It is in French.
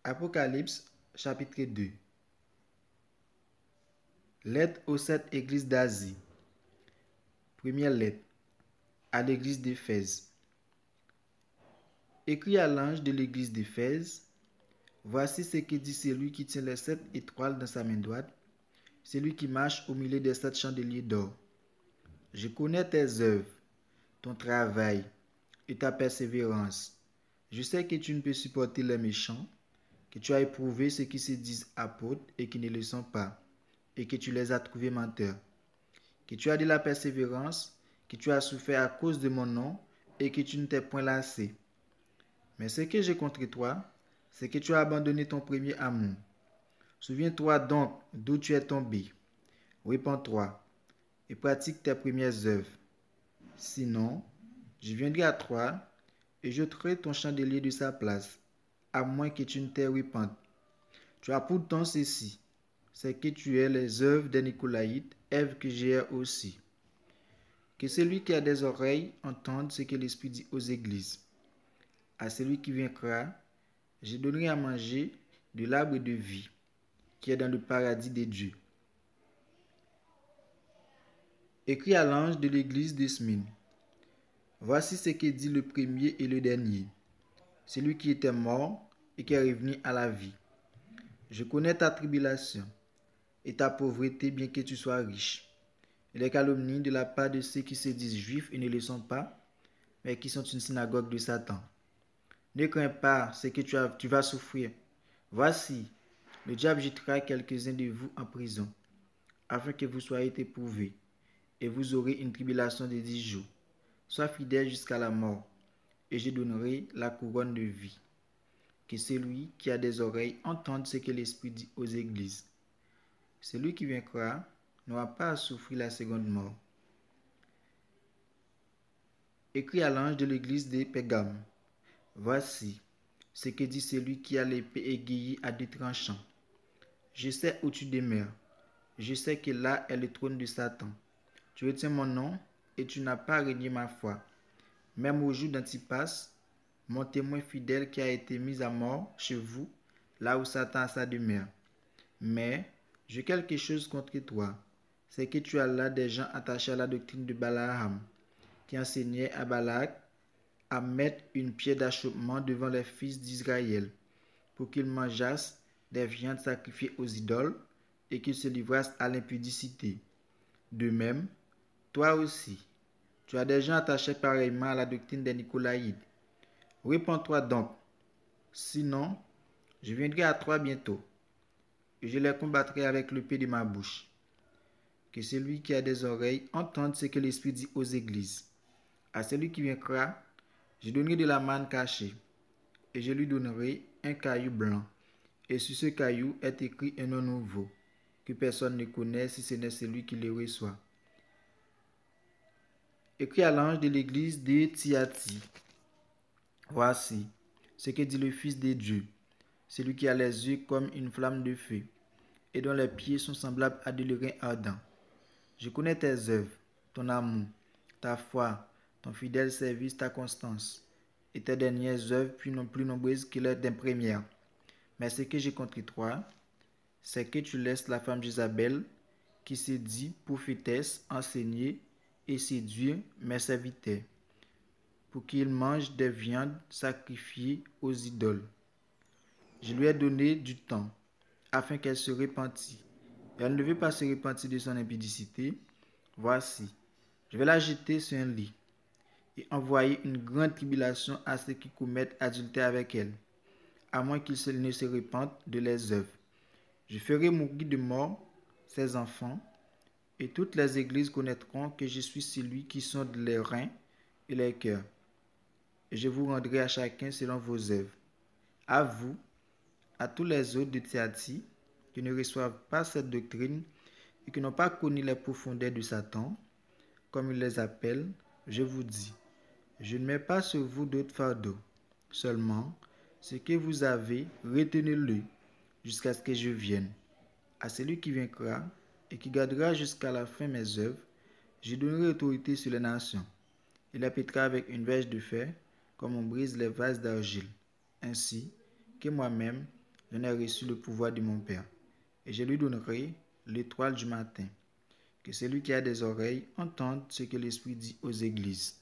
Apocalypse chapitre 2. Lettre aux 7 églises d'Asie. Première lettre à l'église d'Éphèse. Écrit à l'ange de l'église d'Éphèse, voici ce que dit celui qui tient les 7 étoiles dans sa main droite, celui qui marche au milieu des 7 chandeliers d'or. Je connais tes œuvres, ton travail et ta persévérance. Je sais que tu ne peux supporter les méchants, que tu as éprouvé ceux qui se disent apôtres et qui ne le sont pas, et que tu les as trouvés menteurs, que tu as de la persévérance, que tu as souffert à cause de mon nom, et que tu ne t'es point lassé. Mais ce que j'ai contre toi, c'est que tu as abandonné ton premier amour. Souviens-toi donc d'où tu es tombé. Répands-toi et pratique tes premières œuvres. Sinon, je viendrai à toi et j'ôterai ton chandelier de sa place, à moins que tu ne te répandes. Tu as pourtant ceci, c'est que tu es les œuvres des Nicolaïtes, œuvres que j'ai aussi. Que celui qui a des oreilles entende ce que l'Esprit dit aux églises. À celui qui vaincra, je donnerai à manger de l'arbre de vie, qui est dans le paradis des dieux. Écrit à l'ange de l'église de Smyrne. Voici ce que dit le premier et le dernier, celui qui était mort et qui est revenu à la vie. Je connais ta tribulation et ta pauvreté, bien que tu sois riche, et les calomnies de la part de ceux qui se disent juifs et ne le sont pas, mais qui sont une synagogue de Satan. Ne crains pas ce que tu vas souffrir. Voici, le diable jettera quelques-uns de vous en prison, afin que vous soyez éprouvés, et vous aurez une tribulation de 10 jours. Sois fidèle jusqu'à la mort, et je donnerai la couronne de vie. Que celui qui a des oreilles entende ce que l'Esprit dit aux églises. Celui qui vaincra n'aura pas à souffrir la seconde mort. Écrit à l'ange de l'église de Pérgame. Voici ce que dit celui qui a l'épée aiguillée à 2 tranchants. Je sais où tu demeures. Je sais que là est le trône de Satan. Tu retiens mon nom et tu n'as pas renié ma foi. Même au jour d'Antipas, mon témoin fidèle qui a été mis à mort chez vous, là où Satan a sa demeure. Mais j'ai quelque chose contre toi, c'est que tu as là des gens attachés à la doctrine de Balaam, qui enseignait à Balak à mettre une pierre d'achoppement devant les fils d'Israël, pour qu'ils mangeassent des viandes sacrifiées aux idoles et qu'ils se livrassent à l'impudicité. De même, toi aussi, tu as des gens attachés pareillement à la doctrine des Nicolaïdes. Répands-toi donc, sinon je viendrai à toi bientôt, et je les combattrai avec l'épée de ma bouche. Que celui qui a des oreilles entende ce que l'Esprit dit aux églises. À celui qui vaincra, je donnerai de la manne cachée, et je lui donnerai un caillou blanc, et sur ce caillou est écrit un nom nouveau, que personne ne connaît si ce n'est celui qui le reçoit. Écrit à l'ange de l'église de Thyatire. Voici ce que dit le Fils de Dieu, celui qui a les yeux comme une flamme de feu, et dont les pieds sont semblables à de l'airain ardent. Je connais tes œuvres, ton amour, ta foi, ton fidèle service, ta constance, et tes dernières œuvres plus nombreuses que les des premières. Mais ce que j'ai contre toi, c'est que tu laisses la femme Jézabel, qui se dit prophétesse, enseigner et séduire mes serviteurs, pour qu'ils mangent des viandes sacrifiées aux idoles. Je lui ai donné du temps, afin qu'elle se repentît. Elle ne veut pas se repentir de son impudicité. Voici, je vais la jeter sur un lit, et envoyer une grande tribulation à ceux qui commettent adultère avec elle, à moins qu'ils ne se repentent de leurs œuvres. Je ferai mourir de mort ses enfants, et toutes les églises connaîtront que je suis celui qui sonde les reins et les cœurs. Et je vous rendrai à chacun selon vos œuvres. À vous, à tous les autres de Thyatire, qui ne reçoivent pas cette doctrine et qui n'ont pas connu les profondeurs de Satan, comme il les appelle, je vous dis, je ne mets pas sur vous d'autres fardeaux. Seulement, ce que vous avez, retenez-le jusqu'à ce que je vienne. À celui qui vaincra et qui gardera jusqu'à la fin mes œuvres, je donnerai autorité sur les nations. Il les pétera avec une verge de fer, comme on brise les vases d'argile, ainsi que moi-même, j'en ai reçu le pouvoir de mon Père, et je lui donnerai l'étoile du matin. Que celui qui a des oreilles entende ce que l'Esprit dit aux églises.